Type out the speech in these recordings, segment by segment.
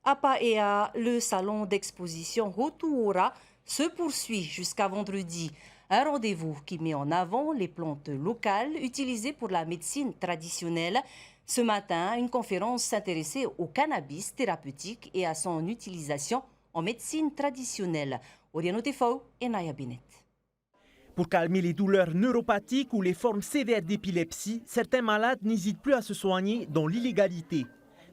À Paea, le salon d'exposition Hotuora se poursuit jusqu'à vendredi. Un rendez-vous qui met en avant les plantes locales utilisées pour la médecine traditionnelle. Ce matin, une conférence s'intéressait au cannabis thérapeutique et à son utilisation en médecine traditionnelle. Oriano Tefao et Naya Binet. Pour calmer les douleurs neuropathiques ou les formes sévères d'épilepsie, certains malades n'hésitent plus à se soigner dans l'illégalité.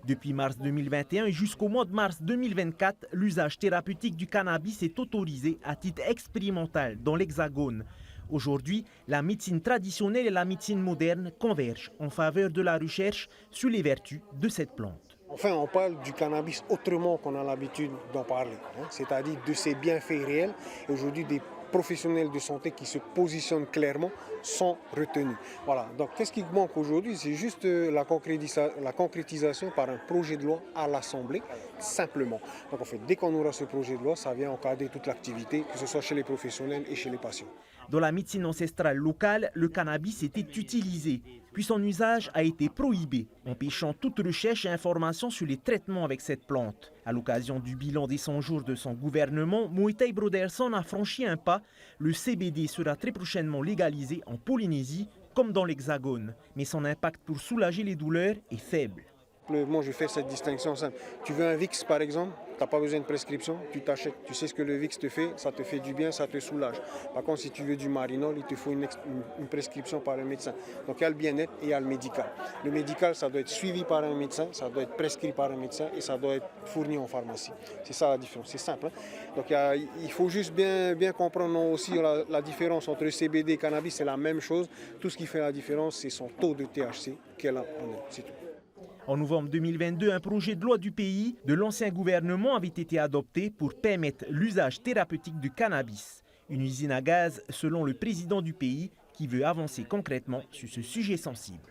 Depuis mars 2021 et jusqu'au mois de mars 2024, l'usage thérapeutique du cannabis est autorisé à titre expérimental dans l'Hexagone. Aujourd'hui, la médecine traditionnelle et la médecine moderne convergent en faveur de la recherche sur les vertus de cette plante. Enfin, on parle du cannabis autrement qu'on a l'habitude d'en parler, c'est-à-dire de ses bienfaits réels. Et aujourd'hui, des professionnels de santé qui se positionnent clairement sont retenus. Voilà. Donc, qu'est-ce qui manque aujourd'hui? C'est juste la concrétisation par un projet de loi à l'Assemblée, simplement. Donc, en fait, dès qu'on aura ce projet de loi, ça vient encadrer toute l'activité, que ce soit chez les professionnels et chez les patients. Dans la médecine ancestrale locale, le cannabis était utilisé, puis son usage a été prohibé, empêchant toute recherche et information sur les traitements avec cette plante. À l'occasion du bilan des 100 jours de son gouvernement, Moitai Broderson a franchi un pas. Le CBD sera très prochainement légalisé en Polynésie comme dans l'Hexagone. Mais son impact pour soulager les douleurs est faible. Moi, je fais cette distinction simple. Tu veux un VIX, par exemple, tu n'as pas besoin de prescription, tu t'achètes. Tu sais ce que le VIX te fait, ça te fait du bien, ça te soulage. Par contre, si tu veux du Marinol, il te faut une prescription par un médecin. Donc, il y a le bien-être et il y a le médical. Le médical, ça doit être suivi par un médecin, ça doit être prescrit par un médecin et ça doit être fourni en pharmacie. C'est ça la différence, c'est simple. Donc, il faut juste bien comprendre aussi la différence entre le CBD et le cannabis, c'est la même chose. Tout ce qui fait la différence, c'est son taux de THC qu'elle a en elle, c'est tout. En novembre 2022, un projet de loi du pays de l'ancien gouvernement avait été adopté pour permettre l'usage thérapeutique du cannabis. Une usine à gaz, selon le président du pays, qui veut avancer concrètement sur ce sujet sensible.